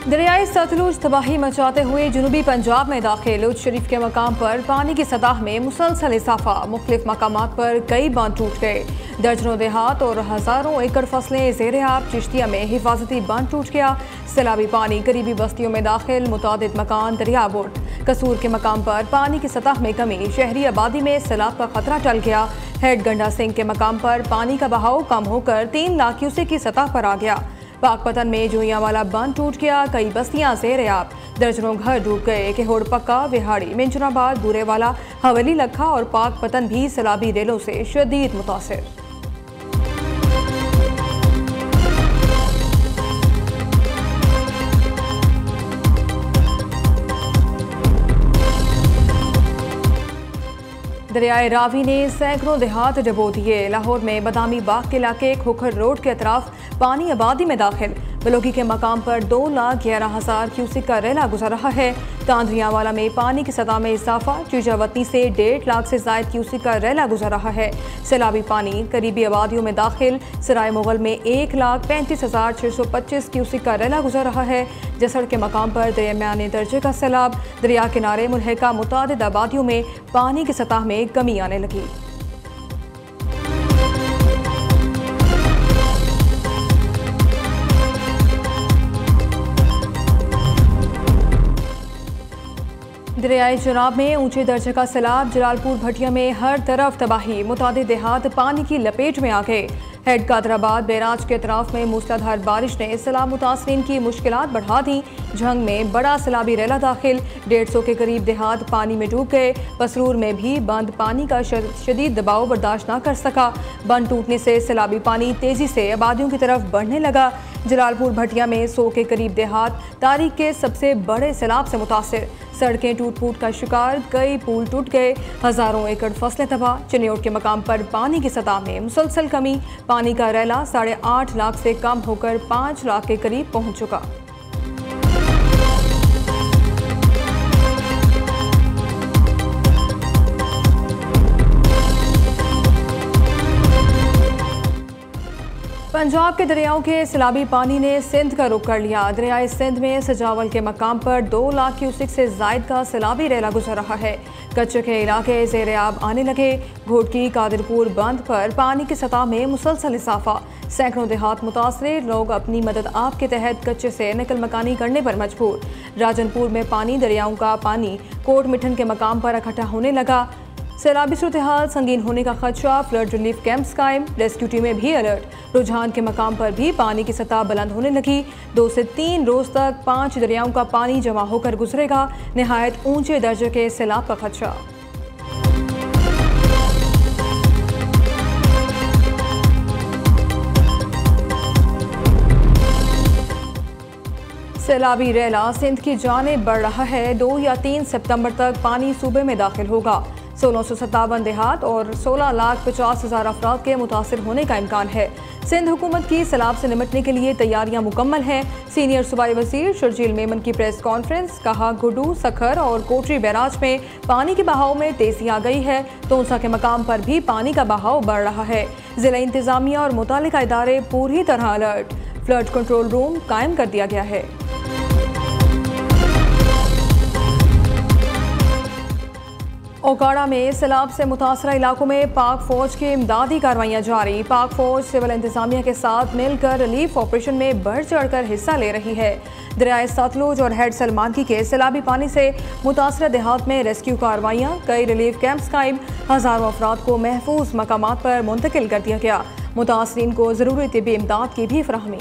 दरियाए सतलुज तबाही मचाते हुए जनूबी पंजाब में दाखिल। उज शरीफ के मकाम पर पानी की सतह में मुसलसल इजाफा। मुख्तलिफ मकामात पर कई बांध टूट गए। दर्जनों देहात और हज़ारों एकड़ फसलें ज़ेर आब। चिश्तिया में हिफाजती बांध टूट गया। सैलाबी पानी करीबी बस्तियों में दाखिल। मुतादिद मकान दरियाबुर्द। कसूर के मकाम पर पानी की सतह में कमी। शहरी आबादी में सैलाब का खतरा टल गया। हेड गंडा सिंह के मकाम पर पानी का बहाव कम होकर 3 लाख क्यूसेक की सतह पर आ गया। पाकपतन में जोइयावाला बांध टूट गया। कई बस्तियां ज़ेर आब। दर्जनों घर डूब गए। केहोड़ पक्का, विहाड़ी, मिंचनाबाद, बुरेवाला, हवेली लखा और पाकपतन भी सैलाबी रेलों से शदीद मुतासिर। दरियाए रावी ने सैकड़ों देहात डबो दिए। लाहौर में बदामी बाग के इलाके खोखर रोड के अतराफ पानी आबादी में दाखिल। बलोगी के मकाम पर 2,11,000 क्यूसेक का रेला गुजर रहा है। तांदरियावाला में पानी की सतह में इजाफा। चीजावतनी से 1.5 लाख से जायद क्यूसेक का रेला गुजर रहा है। सैलाबी पानी करीबी आबादियों में दाखिल। सराय मुगल में 1,35,625 क्यूसेक का रेला गुजर रहा है। जसड़ के मकाम पर दरमियाने दर्जे का सैलाब। दरिया किनारे मुल्हिका मुतादिद आबादियों में पानी की सतह में कमी आने लगी। दरियाए चनाब में ऊंचे दर्जे का सैलाब। जलालपुर भटिया में हर तरफ तबाही। मुतादिद देहात पानी की लपेट में आ गए। हेड कादराबाद बैराज के अतराफ में मूसलाधार बारिश ने सैलाब मुतासरीन की मुश्किलात बढ़ा दी। झंग में बड़ा सैलाबी रेला दाखिल। 150 के करीब देहात पानी में डूब गए। पसरूर में भी बंद पानी का शदीद दबाव बर्दाश्त न कर सका। बंद टूटने से सैलाबी पानी तेजी से आबादियों की तरफ बढ़ने लगा। जलालपुर भटिया में 100 के करीब देहात तारीख के सबसे बड़े सैलाब से मुतासिर। सड़कें टूट फूट का शिकार। कई पुल टूट गए। हज़ारों एकड़ फसलें तबाह। चिन्योट के मकाम पर पानी की सतह में मुसलसल कमी। पानी का रेला 8.5 लाख से कम होकर 5 लाख के करीब पहुंच चुका। पंजाब के दरियाओं के सैलाबी पानी ने सिंध का रुख कर लिया। दरियाए सिंध में सजावल के मकाम पर 2 लाख क्यूसेक से जायद का सैलाबी रेला गुजर रहा है। कच्चे के इलाके ज़ेर आब आने लगे। घोटकी कादिरपुर बंद पर पानी की सतह में मुसलसल इजाफा। सैकड़ों देहात मुतासर। लोग अपनी मदद आप के तहत कच्चे से नकल मकानी करने पर मजबूर। राजनपुर में पानी दरियाओं का पानी कोट मिठन के मकाम पर इकट्ठा होने लगा। सैलाबी सूरत हाल संगीन होने का खदशा। फ्लड रिलीफ कैंप्स कायम। रेस्क्यू टीमें भी अलर्ट। रुझान के मकाम पर भी पानी की सतह बुलंद होने लगी। 2 से 3 रोज तक 5 दरियाओं का पानी जमा होकर गुजरेगा। निहायत ऊंचे दर्जे के सैलाब का खदशा। सैलाबी रेला सिंध की जानिब बढ़ रहा है। 2 या 3 सितंबर तक पानी सूबे में दाखिल होगा। 1657 देहात और 16,50,000 अफराद के मुतासिर होने का इम्कान है। सिंध हुकूमत की सैलाब से निपटने के लिए तैयारियां मुकम्मल हैं। सीनियर सूबाई वजीर शर्जील मेमन की प्रेस कॉन्फ्रेंस। कहा, गुडू, सखर और कोटरी बैराज में पानी के बहाव में तेजी आ गई है। तोंसा के मकाम पर भी पानी का बहाव बढ़ रहा है। जिला इंतजामिया और मुतालिका इदारे पूरी तरह अलर्ट। फ्लड कंट्रोल रूम कायम कर दिया गया है। ओकाड़ा में सैलाब से मुतासरा इलाकों में पाक फौज की इमदादी कार्रवाइयाँ जारी। पाक फौज सिविल इंतजामिया के साथ मिलकर रिलीफ ऑपरेशन में बढ़ चढ़कर हिस्सा ले रही है। दरियाए सतलुज और हेड सलमानकी के सैलाबी पानी से मुतासरा देहात में रेस्क्यू कार्रवाइयाँ। कई रिलीफ कैंप्स कायम। हज़ारों अफराद को महफूज मकामात पर मुंतकिल कर दिया गया। मुतासरीन को ज़रूरी तिब्बी इमदाद की भी फराहमी।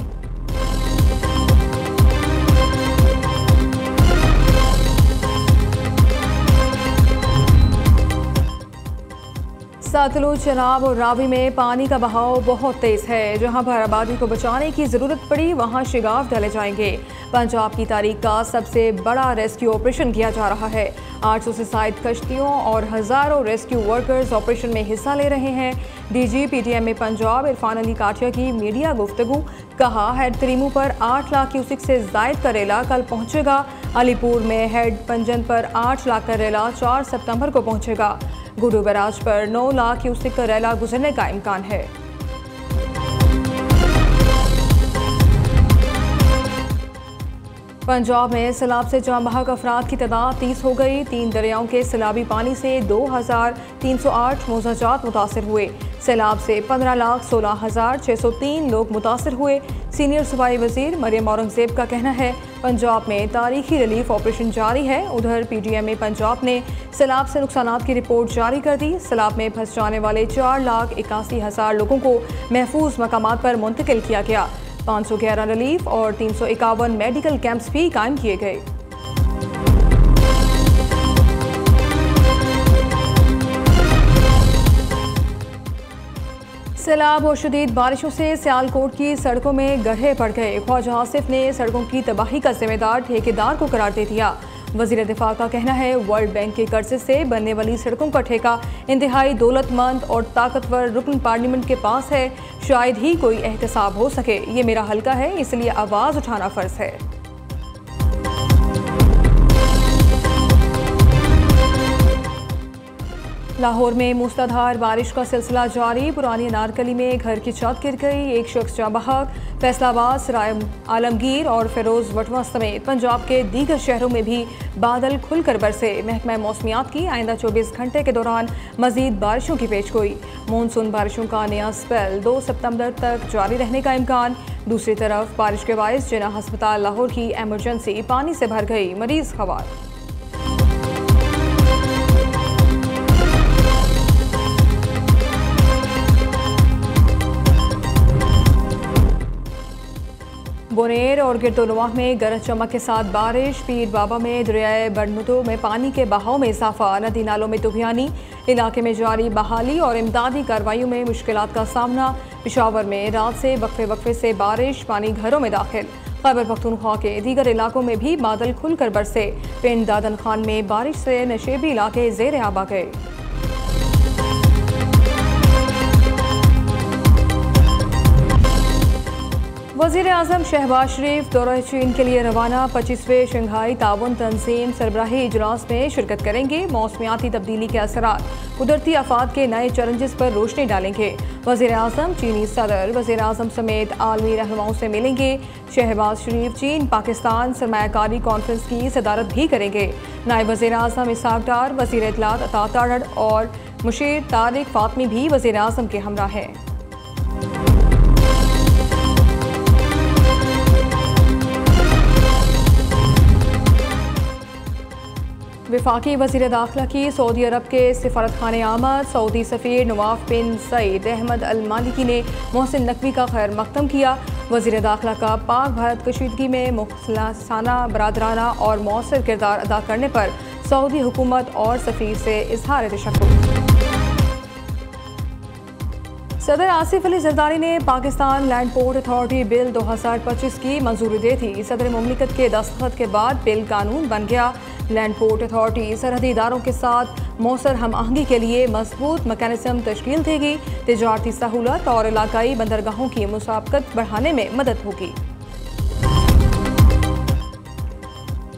सतलुज, चनाब और रावी में पानी का बहाव बहुत तेज है। जहां पर आबादी को बचाने की जरूरत पड़ी वहां शिगाफ डाले जाएंगे। पंजाब की तारीख का सबसे बड़ा रेस्क्यू ऑपरेशन किया जा रहा है। 800 से ज्यादा कश्तियों और हज़ारों रेस्क्यू वर्कर्स ऑपरेशन में हिस्सा ले रहे हैं। DG PTM में पंजाब इरफान अली काठिया की मीडिया गुफ्तगू। कहा, हेड तरीमू पर 8 लाख क्यूसेक से जायद का रेला कल पहुंचेगा। अलीपुर में हेड पंजन पर 8 लाख का रेला 4 सितंबर को पहुंचेगा। गुडू बैराज पर 9 लाख क्यूसेक का रेला गुजरने का इम्कान है। पंजाब में सैलाब से जाँ बहक अफराद की तादाद 30 हो गई। 3 दरियाओं के सैलाबी पानी से 2308 मोजाजात मुतासर हुए। सैलाब से 15,16,603 लोग मुतासर हुए। सीनियर सूबाई वजीर मरियम औरंगजेब का कहना है पंजाब में तारीखी रिलीफ ऑपरेशन जारी है। उधर PTM पंजाब ने सैलाब से नुकसानात की रिपोर्ट जारी कर दी। सैलाब में फंस जाने वाले 4,81,000 लोगों को महफूज मकामात पर मुंतकिल किया गया। 511 रिलीफ और 351 मेडिकल कैंप्स भी कायम किए गए। सैलाब और शदीद बारिशों से सियालकोट की सड़कों में गड्ढे पड़ गए। ख्वाजा आसिफ ने सड़कों की तबाही का जिम्मेदार ठेकेदार को करार दे दिया। वज़ीर दिफा का कहना है वर्ल्ड बैंक के कर्जे से बनने वाली सड़कों का ठेका इंतहाई दौलतमंद और ताकतवर रुकन पार्लियामेंट के पास है। शायद ही कोई एहतसाब हो सके। ये मेरा हल्का है, इसलिए आवाज़ उठाना फ़र्ज है। लाहौर में मूसलाधार बारिश का सिलसिला जारी। पुरानी अनारकली में घर की छत गिर गई। एक शख्स जाँ बहक। फैसलाबाद, सराय आलमगीर और फिरोज वटवा समेत पंजाब के दीगर शहरों में भी बादल खुलकर बरसे। महकमा मौसमियात की आइंदा 24 घंटे के दौरान मजीद बारिशों की पेशगोई। मानसून बारिशों का नया स्पेल 2 सितंबर तक जारी रहने का इम्कान। दूसरी तरफ बारिश के बायस जिना हस्पताल लाहौर की एमरजेंसी पानी से भर गई। मरीज खवार। बोनेर और गिरदोनवाह में गरज चमक के साथ बारिश। पीर बाबा में दरियाए बड़मुतो में पानी के बहाव में इजाफा। नदी नालों में तुबियानी। इलाके में जारी बहाली और इमदादी कार्रवाइयों में मुश्किलात का सामना। पेशावर में रात से वक्फे से बारिश। पानी घरों में दाखिल। खैबर पख्तूनख्वा के दीगर इलाकों में भी बादल खुलकर बरसे। पिंड दादन खान में बारिश से नशेबी इलाके जेर आब आ गए। वज़ीर आज़म शहबाज शरीफ दौरा चीन के लिए रवाना। 25वें शंघाई ताउन तंजीम सरबराही इजलास में शिरकत करेंगे। मौसमियाती तब्दीली के असरात कुदरती आफात के नए चैलेंजेस पर रोशनी डालेंगे। वज़ीर आज़म चीनी सदर वज़ीर आज़म समेत आलमी रहनुमाओं से मिलेंगे। शहबाज शरीफ चीन पाकिस्तान सरमायाकारी कॉन्फ्रेंस की सदारत भी करेंगे। नायब वज़ीर आज़म इसहाक डार, वज़ीर इत्तलात अता तारड़ और मुशीर तारिक फातमी भी वज़ीर आज़म के हमरा हैं। वफाकी वज़ीर दाखिला की सऊदी अरब के सिफारत खाने आमद। सऊदी सफ़ीर नवाफ बिन सईद अहमद अल मालिकी ने मोहसिन नकवी का खैर मकदम किया। वज़ीर दाखिला का पाक भारत कशीदगी में मुखलसाना, बरादराना और मौसर किरदार अदा करने पर सऊदी हुकूमत और सफ़ीर से इजहार तशक्कुर। सदर आसिफ अली जरदारी ने Pakistan land port authority bill 2025 की मंजूरी दे दी। सदर मुमलिकत के दस्तखत के बाद बिल कानून बन गया। लैंड पोर्ट अथॉरिटी सरहदी इदारों के साथ मौसर हम आहंगी के लिए मजबूत मैकेनिज्म तश्कील देगी। तिजारती सहूलत और इलाकाई बंदरगाहों की मुसाबकत बढ़ाने में मदद होगी।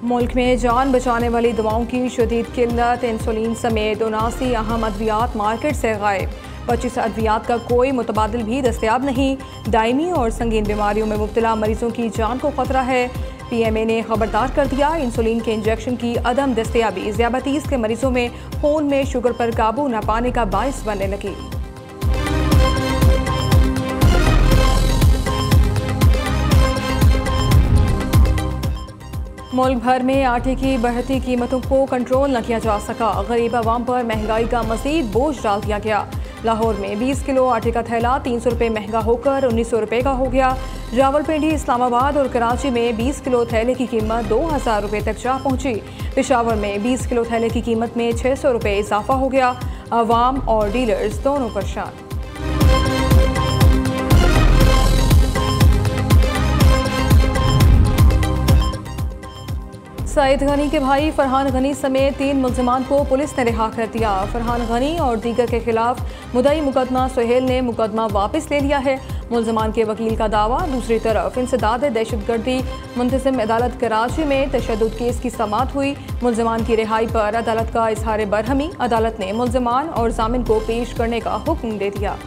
मुल्क में जान बचाने वाली दवाओं की शदीद किल्लत। इंसुलिन समेत 79 अहम अद्वियात मार्केट से गायब। 25 अद्वियात का कोई मुतबादिल भी दस्तयाब नहीं। दायमी और संगीन बीमारियों में मुब्तला मरीजों की जान को खतरा है। PMA ने खबरदार कर दिया इंसुलिन के इंजेक्शन की अदम दस्तयाबी ज़ियाबतीस के मरीजों में खून में शुगर पर काबू न पाने का बाइस बनने लगी। मुल्क भर में आटे की बढ़ती कीमतों को कंट्रोल न किया जा सका। गरीब आवाम पर महंगाई का मज़ीद बोझ डाल दिया गया। लाहौर में 20 किलो आटे का थैला 300 रुपये महंगा होकर 1900 रुपये का हो गया। रावलपिंडी, इस्लामाबाद और कराची में 20 किलो थैले की कीमत 2000 रुपये तक जा पहुंची। पेशावर में 20 किलो थैले की कीमत में 600 रुपये इजाफा हो गया। आवाम और डीलर्स दोनों परेशान। सईद गनी के भाई फरहान गनी समेत 3 मुल्ज़िमान को पुलिस ने रिहा कर दिया। फरहान गनी और दीगर के खिलाफ मुद्दई मुकदमा सुहेल ने मुकदमा वापस ले लिया है। मुल्ज़िमान के वकील का दावा। दूसरी तरफ इंसदाद दहशतगर्दी मुंतज़िम अदालत कराची में तशद्दुद केस की समाअत हुई। मुल्ज़िमान की रिहाई पर अदालत का इजहार बरहमी। अदालत ने मुल्ज़िमान और जामिन को पेश करने का हुक्म दे दिया।